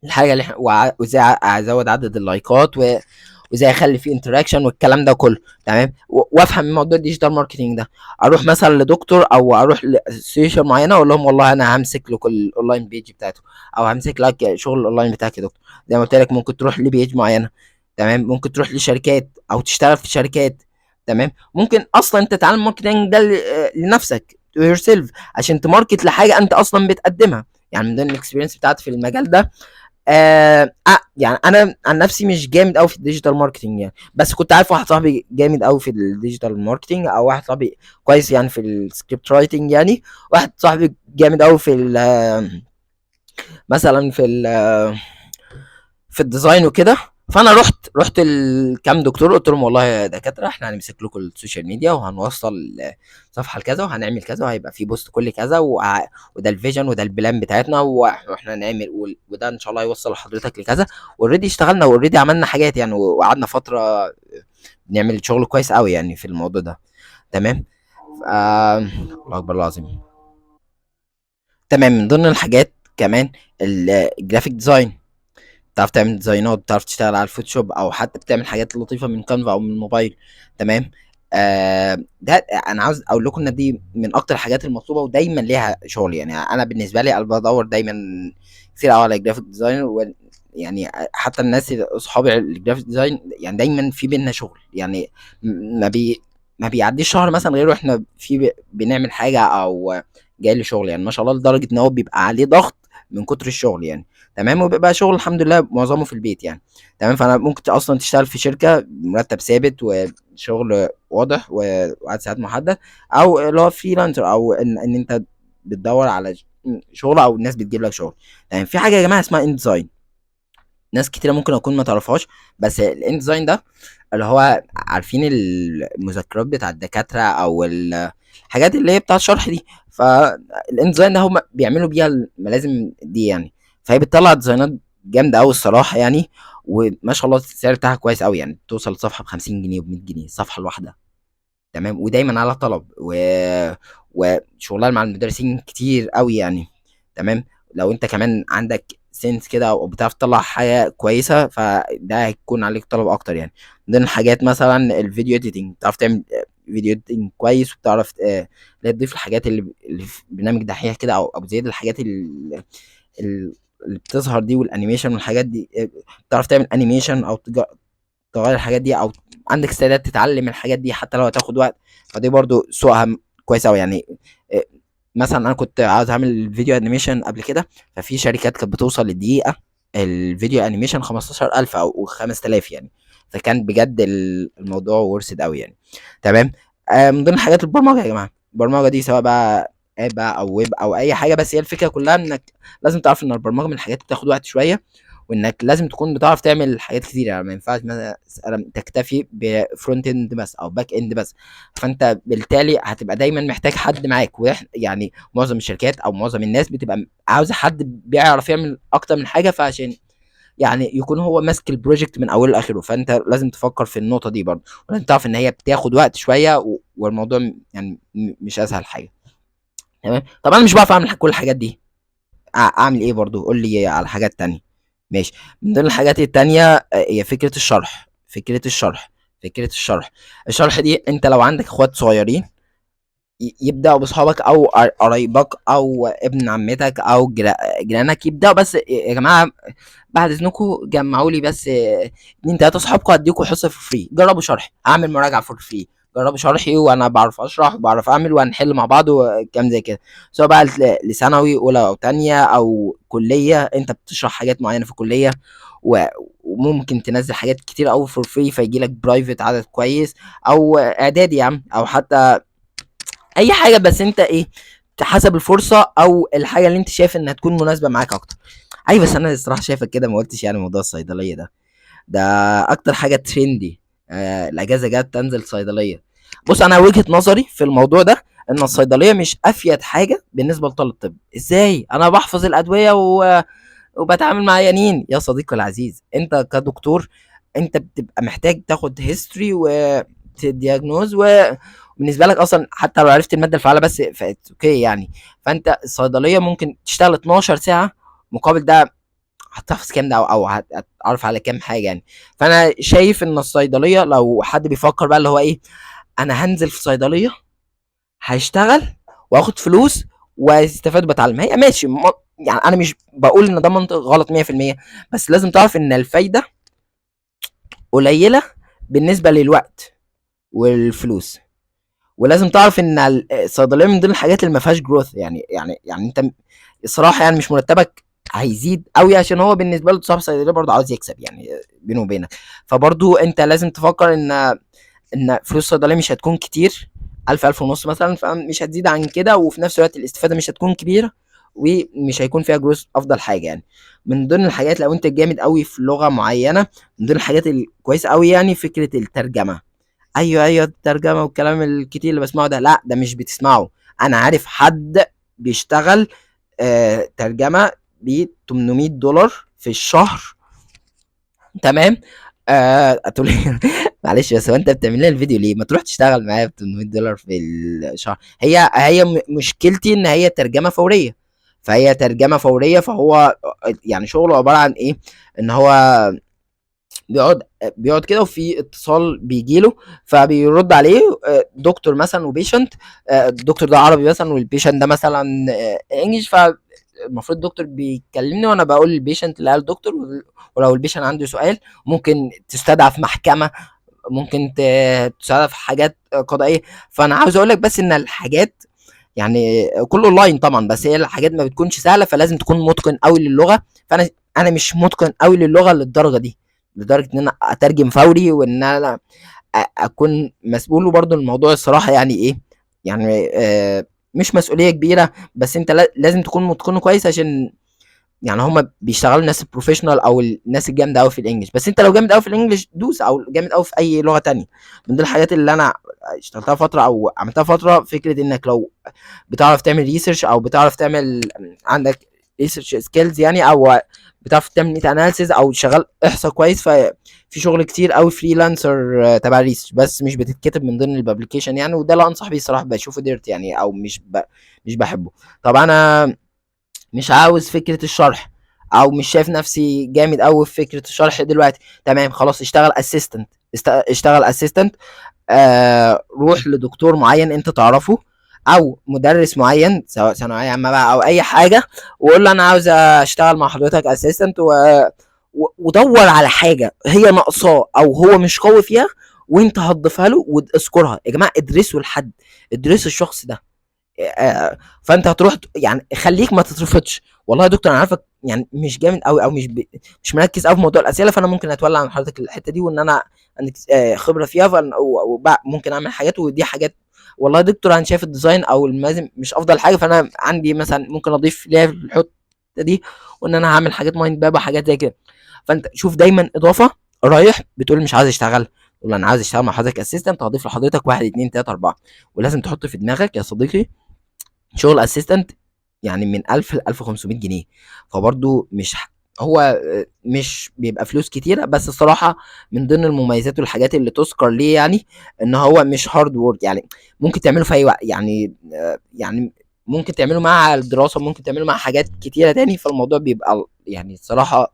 الحاجه اللي وازاي ازود عدد اللايكات، وازاي اخلي فيه انتراكشن والكلام ده كله. تمام. وافهم موضوع الديجيتال ماركتنج ده. اروح مثلا لدكتور او اروح لاسوشيال معينه، اقول لهم والله انا همسك لكم الاونلاين بيج بتاعته، او همسك لك شغل الاونلاين بتاعك يا دكتور. زي ما قلت لك ممكن تروح لبيج معينه. تمام. ممكن تروح لشركات او تشتغل في شركات. تمام. ممكن اصلا انت تتعلم ماركتنج ده لنفسك to yourself، عشان تماركت لحاجه انت اصلا بتقدمها. يعني من ضمن الاكسبيرينس بتاعتي في المجال ده، يعني انا عن نفسي مش جامد قوي في الديجيتال ماركتنج يعني، بس كنت عارف واحد صاحبي جامد قوي في الديجيتال ماركتنج، او واحد صاحبي كويس يعني في السكريبت رايتنج يعني. واحد صاحبي جامد قوي في مثلا في الديزاين وكده. فانا رحت لكام دكتور، قلت لهم والله يا دكاتره احنا هنمسك لكم السوشيال ميديا، وهنوصل صفحه لكذا، وهنعمل كذا، وهيبقى في بوست كل كذا، وده الفيجن وده البلان بتاعتنا، واحنا هنعمل وده ان شاء الله يوصل لحضرتك لكذا. اوريدي اشتغلنا، واوريدي عملنا حاجات يعني، وقعدنا فتره بنعمل شغل كويس قوي يعني في الموضوع ده. تمام. الله اكبر العظيم. تمام. من ضمن الحاجات كمان الجرافيك ديزاين. بتعرف تعمل ديزاينات، بتعرف تشتغل على الفوتوشوب، او حتى بتعمل حاجات لطيفه من كانفا او من الموبايل. تمام. ده انا عاوز اقول لكم ان دي من اكتر الحاجات المطلوبه، ودايما ليها شغل. يعني انا بالنسبه لي انا بدور دايما كتير قوي على جرافيك ديزاينر. يعني حتى الناس اصحابي الجرافيك ديزاين يعني دايما في بينا شغل يعني. ما بي ما بيعديش شهر مثلا غير واحنا بنعمل حاجه، او جاي له شغل يعني، ما شاء الله، لدرجه ان هو بيبقى عليه ضغط من كتر الشغل يعني. تمام. وبيبقى شغل الحمد لله معظمه في البيت يعني. تمام. فانا ممكن اصلا تشتغل في شركه مرتب ثابت وشغل واضح وعدد ساعات محدد، او اللي هو فريلانسر، او ان انت بتدور على شغل، او الناس بتجيب لك شغل. تمام. في حاجه يا جماعه اسمها ان ديزاين. ناس كتيره ممكن اكون ما تعرفهاش، بس الان ديزاين ده اللي هو عارفين المذكرات بتاع الدكاتره، او الحاجات اللي هي بتاعه الشرح دي. فالان ديزاين ده هم بيعملوا بيها الملازم دي يعني. فهي بتطلع ديزاينات جامده قوي الصراحه يعني. وما شاء الله السعر بتاعها كويس قوي يعني، توصل لصفحه ب 50 جنيه وب 100 جنيه الصفحه الواحده. تمام. ودايما على طلب وشغلها مع المدرسين كتير قوي يعني. تمام. لو انت كمان عندك سنس كده، او بتعرف تطلع حاجه كويسه، فده هيكون عليك طلب اكتر يعني. من ضمن الحاجات مثلا الفيديو اديتنج. بتعرف تعمل فيديو اديتنج كويس، وبتعرف اللي تضيف الحاجات اللي في برنامج دحيح كده، او زيادة الحاجات اللي بتظهر دي، والانيميشن والحاجات دي. بتعرف تعمل انيميشن، او تغير الحاجات دي، او عندك استعداد تتعلم الحاجات دي حتى لو هتاخد وقت. فدي برضو سوقها كويس قوي يعني. إيه، مثلا انا كنت عاوز اعمل فيديو انيميشن قبل كده، ففي شركات كانت بتوصل للدقيقه الفيديو انيميشن 15,000 او 5,000 يعني. فكان بجد الموضوع ورثت قوي يعني. تمام. من ضمن حاجات البرمجه يا جماعه. البرمجه دي سواء بقى اب بقى او ويب او اي حاجه، بس هي الفكره كلها انك لازم تعرف ان البرمجه من الحاجات اللي بتاخد وقت شويه، وانك لازم تكون بتعرف تعمل حاجات كتير. يعني ما ينفعش مثلا تكتفي بفرونت اند بس او باك اند بس، فانت بالتالي هتبقى دايما محتاج حد معاك. يعني معظم الشركات او معظم الناس بتبقى عاوزه حد بيعرف يعمل اكتر من حاجه، فعشان يعني يكون هو ماسك البروجكت من اوله لاخره. فانت لازم تفكر في النقطه دي برضه، ولازم تعرف ان هي بتاخد وقت شويه والموضوع يعني مش اسهل حاجه. تمام. طب انا مش بعرف اعمل كل الحاجات دي، اعمل ايه برضه؟ قول لي على حاجات تانية. ماشي. من ضمن الحاجات التانية هي فكره الشرح. الشرح دي، انت لو عندك اخوات صغيرين يبداوا باصحابك او قرايبك او ابن عمتك او جيرانك، يبداوا بس يا جماعه بعد اذنكم جمعوا لي بس اتنين تلاته اصحابكم هديكم حصه في فري، جربوا شرحي، اعمل مراجعه فور فري، جربوا شرحي وانا بعرف اشرح وبعرف اعمل وهنحل مع بعض وكام زي كده. سواء بقى لثانوي اولى او تانية او كليه، انت بتشرح حاجات معينه في الكليه وممكن تنزل حاجات كتير قوي فور فري فيجي لك برايفت عدد كويس، او اعدادي يا عم، او حتى اي حاجه، بس انت ايه، حسب الفرصه او الحاجه اللي انت شايف انها تكون مناسبه معاك اكتر. اي بس انا الصراحه شايفك كده ما قلتش يعني موضوع الصيدليه ده اكتر حاجه ترندي. الاجازه جت تنزل صيدليه. بص انا وجهه نظري في الموضوع ده ان الصيدليه مش افيد حاجه بالنسبه لطالب الطب. ازاي انا بحفظ الادويه وبتعامل مع عيانين؟ يا صديقي العزيز، انت كدكتور انت بتبقى محتاج تاخد هيستوري وتدياجنوز، وبالنسبه لك اصلا حتى لو عرفت الماده الفعاله بس اوكي يعني. فانت الصيدليه ممكن تشتغل 12 ساعه مقابل ده هتحفظ كام ده او هتعرف على كام حاجه يعني. فانا شايف ان الصيدليه لو حد بيفكر بقى اللي هو ايه، انا هنزل في صيدليه هشتغل واخد فلوس واستفاد وبتعلم، هي ماشي يعني انا مش بقول ان ده منطق غلط 100%، بس لازم تعرف ان الفايده قليله بالنسبه للوقت والفلوس. ولازم تعرف ان الصيدليه من ضمن الحاجات اللي ما فيهاش جروث، يعني انت الصراحه يعني مش مرتبك هيزيد قوي، عشان هو بالنسبه له صاحب الصيدليه برضه عاوز يكسب يعني بينه وبينك. فبرضه انت لازم تفكر ان فلوس الصيدليه مش هتكون كتير، 1000 ونص مثلا، فمش هتزيد عن كده، وفي نفس الوقت الاستفاده مش هتكون كبيره ومش هيكون فيها جروث افضل حاجه يعني. من ضمن الحاجات لو انت جامد قوي في لغه معينه، من ضمن الحاجات الكويسه قوي يعني فكره الترجمه. ايوه الترجمه والكلام الكتير اللي بسمعه ده، لا ده مش بتسمعه. انا عارف حد بيشتغل ترجمه ب $800 في الشهر. تمام. هتقول لي معلش بس هو انت بتعمل لنا الفيديو ليه؟ ما تروح تشتغل معايا ب $800 في الشهر. هي مشكلتي ان هي ترجمه فوريه، فهي ترجمه فوريه، فهو يعني شغله عباره عن ايه، ان هو بيقعد بيقعد كده وفي اتصال بيجي له فبيرد عليه دكتور مثلا وبيشنت. الدكتور ده عربي مثلا والبيشنت ده مثلا انجلش، فالمفروض الدكتور بيكلمني وانا بقول للبيشنت اللي قال الدكتور. ولو البيشنت عنده سؤال ممكن تستدعى في محكمة، ممكن تستدعى في حاجات قضائية. فانا عاوز اقول لك بس ان الحاجات يعني كله اونلاين طبعا، بس هي الحاجات ما بتكونش سهله، فلازم تكون متقن قوي للغه. فانا مش متقن قوي للغه للدرجه دي، لدرجه ان انا اترجم فوري وان انا اكون مسؤول. وبرضه الموضوع الصراحه يعني ايه، يعني مش مسؤوليه كبيره، بس انت لازم تكون متقنه كويس، عشان يعني هما بيشتغلوا الناس البروفيشنال او الناس الجامده قوي في الانجليش. بس انت لو جامد قوي في الانجليش دوس، او جامد قوي في اي لغه تانية. من ضمن الحاجات اللي انا اشتغلتها فتره او عملتها فتره فكره انك لو بتعرف تعمل ريسيرش او بتعرف تعمل عندك ريسيرش سكيلز يعني، او بتعرف تعمل نيت اناليسيز او شغال احصاء كويس، ففي شغل كتير قوي فريلانسر تبع ريسيرش بس مش بتتكتب من ضمن الببليكيشن يعني. وده اللي انصح بيه الصراحه، بشوفه ديرت يعني او مش بحبه. طب انا مش عاوز فكره الشرح او مش شايف نفسي جامد قوي في فكره الشرح دلوقتي. تمام خلاص، اشتغل اسيستنت. اشتغل اسيستنت. روح لدكتور معين انت تعرفه او مدرس معين سواء ثانويه عامه بقى او اي حاجه، وقول له انا عاوز اشتغل مع حضرتك اسيستنت ودور على حاجه هي ناقصاه او هو مش قوي فيها، وانت هتضيفها له واذكرها. يا جماعه ادرسوا لحد، ادرسوا الشخص ده. فانت هتروح يعني خليك ما تترفضش. والله يا دكتور انا عارفك يعني مش جامد قوي او مش مركز قوي في موضوع الاسئله، فانا ممكن اتولى عن حضرتك الحته دي، وان انا عندك خبره فيها، ممكن اعمل حاجات ودي حاجات. والله يا دكتور انا شايف الديزاين او الملازم مش افضل حاجه، فانا عندي مثلا ممكن اضيف ليها الحط الحته دي، وان انا هعمل حاجات مايند باب وحاجات زي كده. فانت شوف دايما اضافه، رايح بتقول مش عايز اشتغل، تقول انا عايز اشتغل مع حضرتك اسيستنت، هضيف لحضرتك 1 2 3 4. ولازم تحط في دماغك يا صديقي شغل اسيستنت يعني من 1000 ل 1500 جنيه. فبرضه مش هو مش بيبقى فلوس كتيره، بس الصراحه من ضمن المميزات والحاجات اللي تذكر ليه يعني ان هو مش هارد وورك. يعني ممكن تعمله في اي وقت، يعني ممكن تعمله مع الدراسه، ممكن تعمله مع حاجات كتيره تاني. فالموضوع بيبقى يعني الصراحه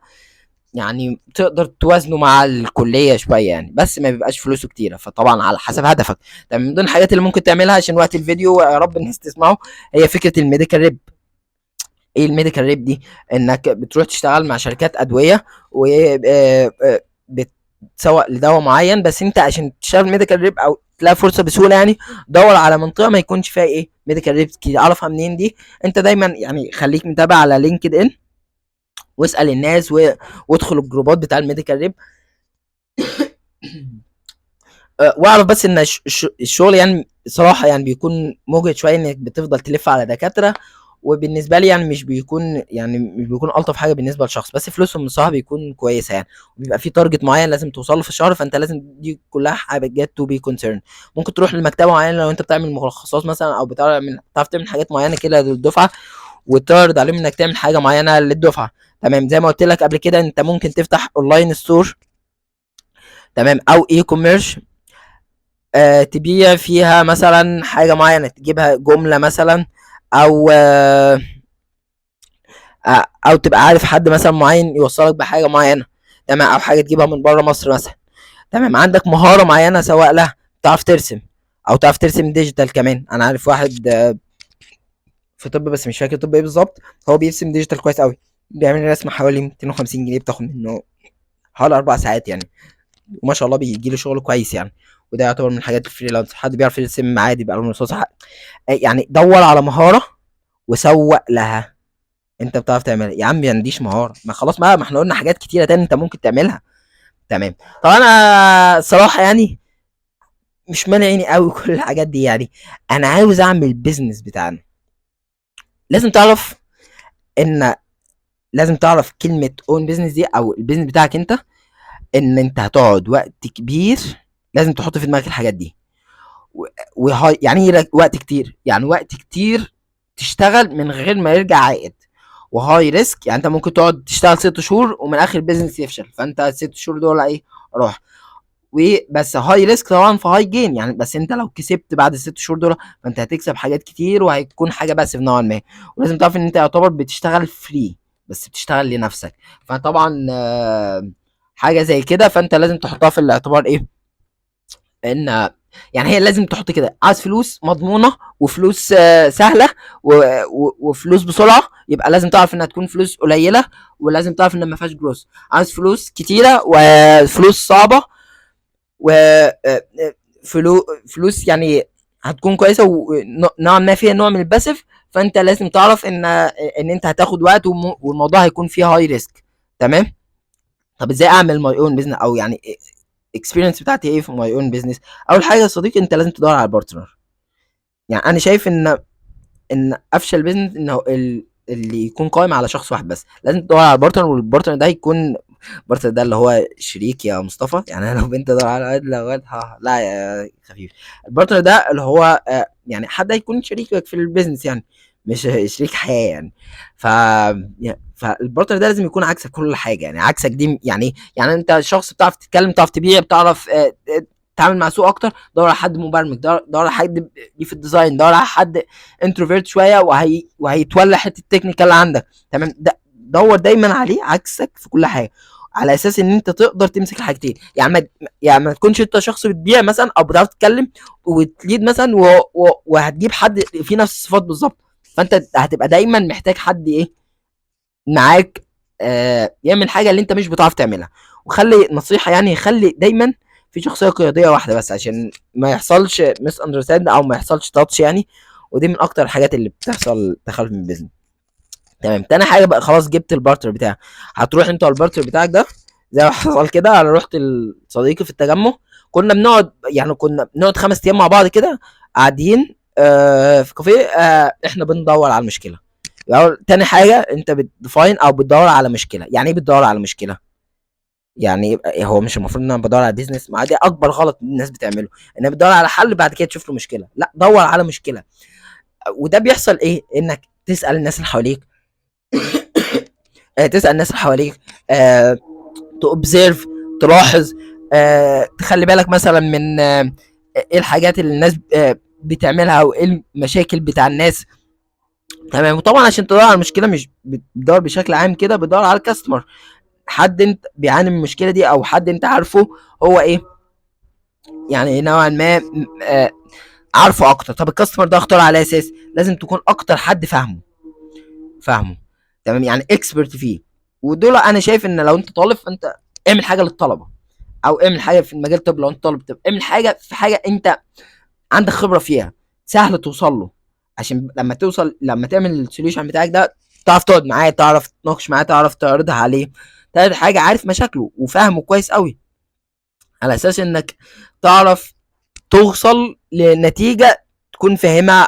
يعني تقدر توازنه مع الكليه شويه يعني، بس ما بيبقاش فلوسه كتيره. فطبعا على حسب هدفك. طب من ضمن الحاجات اللي ممكن تعملها عشان وقت الفيديو يا رب الناس تسمعه، هي فكره الميديكال ريب. ايه الميديكال ريب دي؟ انك بتروح تشتغل مع شركات ادويه و بتسوق لدواء معين. بس انت عشان تشتغل ميديكال ريب او تلاقي فرصه بسهوله يعني، دور على منطقه ما يكونش فيها ايه ميديكال ريب كتير. اعرفها منين دي؟ انت دايما يعني خليك متابع على لينكد ان، واسال الناس وادخل الجروبات بتاع الميديكال ريب. واعرف بس ان الشغل يعني صراحه يعني بيكون مجهد شويه، انك بتفضل تلف على دكاتره. وبالنسبه لي يعني مش بيكون الطف حاجه بالنسبه للشخص، بس فلوسهم بصراحه بيكون كويسه يعني. وبيبقى في تارجت معين لازم توصله في الشهر، فانت لازم دي كلها حاجات تو بي كونسيرن. ممكن تروح لمكتبه معينه لو انت بتعمل ملخصات مثلا، او بتعرف تعمل حاجات معينه كده للدفعه، وتعرض عليهم انك تعمل حاجه معينه للدفعه. تمام. زي ما قلت لك قبل كده، انت ممكن تفتح اونلاين ستور، تمام، او اي كوميرس، تبيع فيها مثلا حاجة معينة، تجيبها جملة مثلا، او او تبقى عارف حد مثلا معين يوصلك بحاجة معينة، تمام، او حاجة تجيبها من بره مصر مثلا. تمام. عندك مهارة معينة سواء لها تعرف ترسم، او تعرف ترسم ديجيتال كمان. انا عارف واحد في طب، بس مش فاكر طب ايه بالظبط، هو بيرسم ديجيتال كويس قوي، بيعمل رسمة حوالي 250 جنيه، بتاخد منه حوالي 4 ساعات يعني، وما شاء الله بيجي له شغل كويس يعني. وده يعتبر من الحاجات الفريلانس. حد بيعرف يرسم عادي بقى له رصاص يعني. دور على مهاره وسوق لها. انت بتعرف تعمل يا عم؟ ما عنديش مهاره، ما خلاص ما احنا قلنا حاجات كتيره تاني انت ممكن تعملها. تمام. طب انا الصراحه يعني مش مانعيني قوي كل الحاجات دي يعني. انا عاوز اعمل بيزنس بتاعنا. لازم تعرف ان لازم تعرف كلمه اون بيزنس دي او البيزنس بتاعك انت، ان انت هتقعد وقت كبير. لازم تحط في دماغك الحاجات دي. وهاي يعني ايه وقت كتير؟ يعني وقت كتير تشتغل من غير ما يرجع عائد. وهاي ريسك، يعني انت ممكن تقعد تشتغل 6 شهور ومن اخر البيزنس يفشل، فانت ال6 شهور دول ايه؟ راح. وبس هاي ريسك طبعا في هاي جين يعني. بس انت لو كسبت بعد ال6 شهور دول، فانت هتكسب حاجات كتير وهيكون حاجه بس نوعا ما. ولازم تعرف ان انت يعتبر بتشتغل فري، بس بتشتغل لنفسك. فطبعا حاجه زي كده فانت لازم تحطها في الاعتبار ايه، ان يعني هي لازم تحط كده: عايز فلوس مضمونه وفلوس سهله وفلوس بسرعه، يبقى لازم تعرف انها تكون فلوس قليله، ولازم تعرف ان ما فيهاش جروس. عايز فلوس كتيره وفلوس صعبه و فلوس يعني هتكون كويسه ونوعا ما فيها نوع من الباسيف. فانت لازم تعرف ان انت هتاخد وقت والموضوع هيكون فيه هاي ريسك. تمام. طب ازاي اعمل ماي اون بزنس، او يعني اكسبيرينس بتاعتي ايه في ماي اون بزنس؟ اول حاجه يا صديقي، انت لازم تدور على بارتنر. يعني انا شايف ان افشل بزنس انه اللي يكون قائم على شخص واحد بس. لازم تدور على بارتنر، والبارتنر ده يكون البارتنر ده اللي هو شريك يا مصطفى. يعني انا لو بنت ادور على واد، لو واد لا يا خفيف. البارتنر ده اللي هو يعني حد هيكون شريكك في البيزنس يعني، مش شريك حياه يعني. ف فالبارتنر ده لازم يكون عكسك كل حاجه يعني. عكسك دي يعني انت شخص بتعرف تتكلم، بتعرف تبيع، بتعرف تتعامل مع سوق اكتر، دور على حد مبرمج، دور على حد ليه في الديزاين، دور على حد انتروفيرت شويه وهيتولى حته التكنيكال عندك. تمام. دور دايما عليه عكسك في كل حاجه، على اساس ان انت تقدر تمسك الحاجتين. يعني ما تكونش انت شخص بتبيع مثلا او بتعرف تتكلم وتليد مثلا وهتجيب حد فيه نفس الصفات بالظبط. فانت هتبقى دايما محتاج حد ايه معاك يعمل حاجه اللي انت مش بتعرف تعملها. وخلي نصيحه يعني، خلي دايما في شخصيه قياديه واحده بس، عشان ما يحصلش مس اندرستاند او ما يحصلش تاتش يعني. ودي من اكتر الحاجات اللي بتحصل تخلف من البيزنس. تمام. تاني حاجه بقى، خلاص جبت البارتنر بتاعك، هتروح انت والبارتنر بتاعك ده. زي ما حصل كده، انا رحت لصديقي في التجمع، كنا بنقعد 5 ايام مع بعض كده، قاعدين في كافيه، احنا بندور على المشكله. تاني حاجه انت بتديفاين او بتدور على مشكله. يعني ايه بتدور على مشكله؟ يعني هو مش المفروض ان انا بدور على بيزنس؟ ما دي اكبر غلط الناس بتعمله، انها بتدور على حل بعد كده تشوف له مشكله. لا، دور على مشكله. وده بيحصل ايه؟ انك تسال الناس اللي حواليك، تسال الناس اللي حواليك، آه تobserve، تلاحظ، تخلي بالك مثلا من ايه الحاجات اللي الناس بتعملها، او ايه المشاكل بتاع الناس. تمام. وطبعا عشان تدور على المشكله مش بتدور بشكل عام كده، بتدور على الكاستمر، حد انت بيعاني من المشكله دي، او حد انت عارفه هو ايه، يعني نوعا ما عارفه اكتر. طب الكاستمر ده اختار على اساس لازم تكون اكتر حد فاهمه. تمام، يعني اكسبرت فيه. ودول انا شايف ان لو انت طالب فانت اعمل حاجه للطلبه، او اعمل حاجه في المجال. طب لو انت طالب، طب اعمل حاجه في حاجه انت عندك خبره فيها، سهل توصل له، عشان لما تعمل السوليوشن بتاعك ده تعرف تقعد معاه، تعرف تناقش معاه، تعرف تعرضها عليه. تالت حاجه عارف مشاكله وفاهمه كويس قوي، على اساس انك تعرف توصل لنتيجه تكون فاهمها.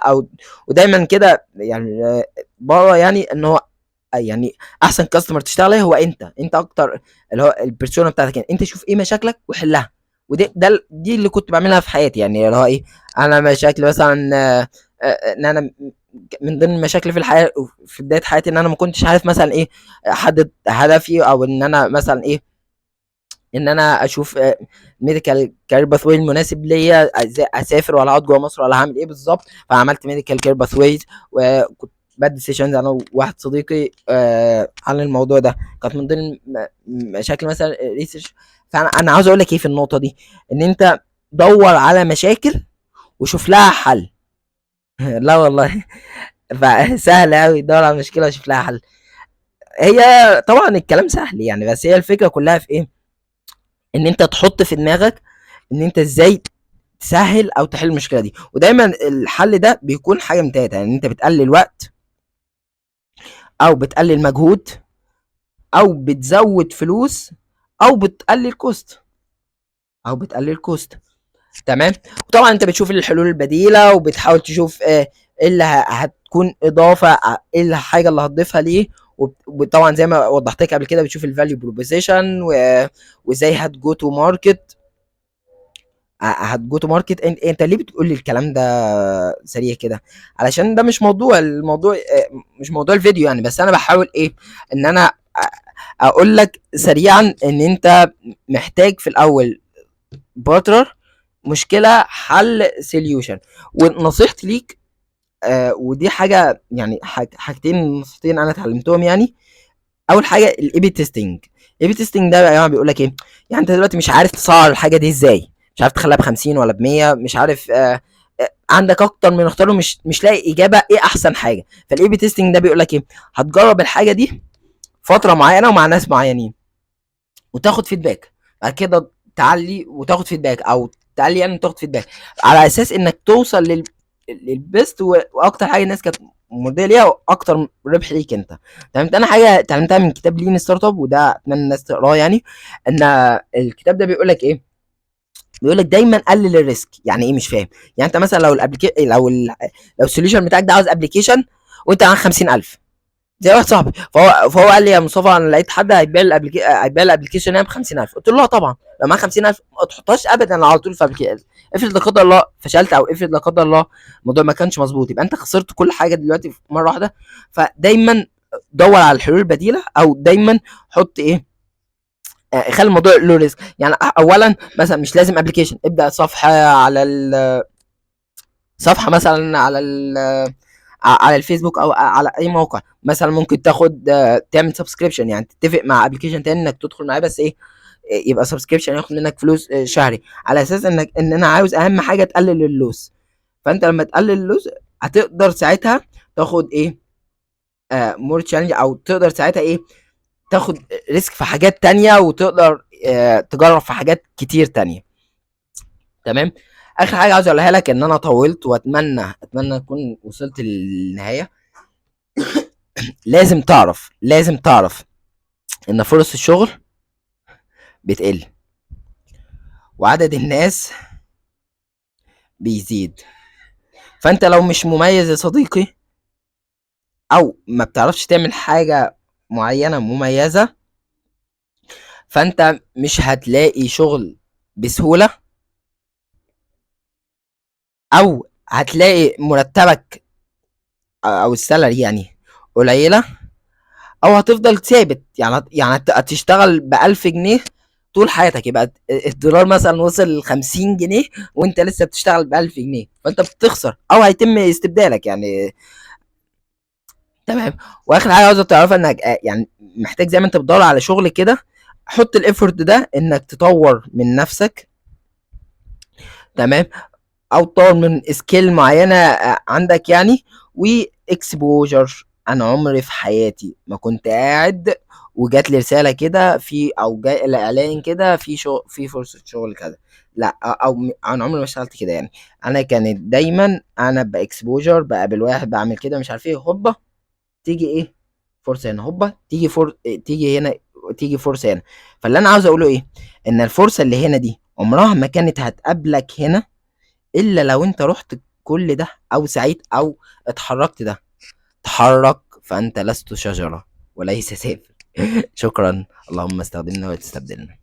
ودايما كده يعني بره، يعني ان هو يعني احسن كاستمر تشتغل عليه هو انت اكتر، اللي هو البيرسونا بتاعتك انت شوف ايه مشاكلك وحلها. دي اللي كنت بعملها في حياتي، يعني اللي هو ايه، انا مشاكل مثلا ان انا من ضمن المشاكل في الحياه في بدايه حياتي ان انا ما كنتش عارف مثلا ايه احدد هدفي، او ان انا مثلا ايه، ان انا اشوف ميديكال كارير باث واي المناسب ليا، اسافر ولا اقعد جوه مصر ولا هعمل ايه بالظبط. فعملت ميديكال كارير باث وايز، وكنت بدي سيشنز انا وواحد صديقي عن الموضوع ده. كانت من ضمن مشاكل مثلا ريسيرش. فانا عاوز اقول لك ايه في النقطه دي، ان انت دور على مشاكل وشوف لها حل. لا والله. فسهل قوي، دور على مشكله وشوف لها حل. هي طبعا الكلام سهل يعني، بس هي الفكره كلها في ايه، ان انت تحط في دماغك ان انت ازاي تسهل او تحل المشكله دي. ودايما الحل ده بيكون حاجه من تلاته، يعني انت بتقلل وقت، او بتقلل مجهود، او بتزود فلوس، او بتقلل كوست، تمام. وطبعا انت بتشوف الحلول البديله، وبتحاول تشوف ايه اللي هتكون اضافه، ايه الحاجه اللي هتضيفها ليه. وطبعا زي ما وضحت لك قبل كده بتشوف الفاليو بروبوزيشن، وازاي هتجو تو ماركت. هتجو تو ماركت. انت ليه بتقول لي الكلام ده سريع كده؟ علشان ده مش موضوع الموضوع مش موضوع الفيديو يعني، بس انا بحاول ايه، ان انا اقول لك سريعا ان انت محتاج في الاول بارتنر، مشكله حل سوليوشن. ونصيحتي ليك ودي حاجه يعني حاجتين نصيحتين انا اتعلمتهم يعني. اول حاجه الاي بي تيستنج. الاي بي تيستنج ده يا جماعه بيقول لك ايه، يعني انت دلوقتي مش عارف تسعر الحاجه دي ازاي، مش عارف تخليها ب 50 ولا ب 100، مش عارف عندك اكتر من اختيار، مش لاقي اجابه ايه احسن حاجه. فالاي بي تيستنج ده بيقول لك ايه، هتجرب الحاجه دي فتره معينه ومع ناس معينين، وتاخد فيدباك. بعد كده تعلي وتاخد فيدباك، او تعلي يعني وتاخد فيدباك، على اساس انك توصل للبيست. واكتر حاجه الناس كانت مرضيه ليها، واكتر ربح ليك انت. تمام. انا حاجه اتعلمتها من كتاب لين ستارت اب، وده اتمنى الناس تقراه يعني. ان الكتاب ده بيقول لك ايه، بيقول لك دايما قلل الريسك. يعني ايه؟ مش فاهم. يعني انت مثلا لو السوليوشن بتاعك ده عاوز ابلكيشن، وانت معاك 50,000، زي واحد صاحبي، فهو قال لي يا مصطفى انا لقيت حد هيبيع الابلكيشن هنا ب 50,000. قلت له لا طبعا، لو معاك 50,000 ما تحطهاش ابدا على طول في ابلكيشن. افرض لا قدر الله فشلت، او افرض لا قدر الله الموضوع ما كانش مظبوط، يبقى انت خسرت كل حاجه دلوقتي في مره واحده. فدايما دور على الحلول البديله، او دايما حط ايه، خلي الموضوع له ريسك. يعني اولا مثلا مش لازم ابلكيشن، ابدا صفحه مثلا على الفيسبوك، او على اي موقع. مثلا ممكن تاخد تعمل سبسكريبشن، يعني تتفق مع ابلكيشن تاني انك تدخل معاه، بس ايه، يبقى سبسكريبشن ياخد منك فلوس شهري، على اساس ان انا عاوز اهم حاجه تقلل اللوس. فانت لما تقلل اللوس هتقدر ساعتها تاخد ايه، مور تشالنج، او تقدر ساعتها ايه، تاخد ريسك في حاجات تانية، وتقدر تجرب في حاجات كتير تانية. تمام. اخر حاجه عاوز اقولها لك، ان انا طولت، اتمنى اكون وصلت للنهايه. لازم تعرف ان فرص الشغل بتقل، وعدد الناس بيزيد. فانت لو مش مميز يا صديقي، او ما بتعرفش تعمل حاجة معينة مميزة، فانت مش هتلاقي شغل بسهولة، او هتلاقي مرتبك او السالري يعني قليلة، او هتفضل ثابت. يعني هتشتغل ب1000 جنيه طول حياتك، يبقى الدولار مثلا وصل ل50 جنيه وانت لسه بتشتغل ب1000 جنيه، فانت بتخسر او هيتم استبدالك يعني. تمام. واخر حاجه عاوزك تعرفها انك يعني محتاج زي ما انت بتدور على شغل كده، حط الايفورت ده انك تطور من نفسك. تمام. او تطور من سكيل معينه عندك يعني. واكسبوجر، انا عمري في حياتي ما كنت قاعد وجات لي رساله كده في، او جاي الاعلان كده في شغل، في فرصه شغل كذا. لا، انا عمري ما اشتغلت كده يعني. انا كانت دايما انا باكسبوجر، بقابل واحد بعمل كده مش عارف ايه، هوبا تيجي ايه، فرصه هنا، هوبا تيجي تيجي هنا، تيجي فرصه هنا. فاللي انا عاوز اقوله ايه، ان الفرصه اللي هنا دي عمرها ما كانت هتقابلك هنا الا لو انت رحت كل ده او سعيت او اتحركت ده. تحرك فانت لست شجرة وليس سافل. شكرا، اللهم استخدمنا وتستبدلنا.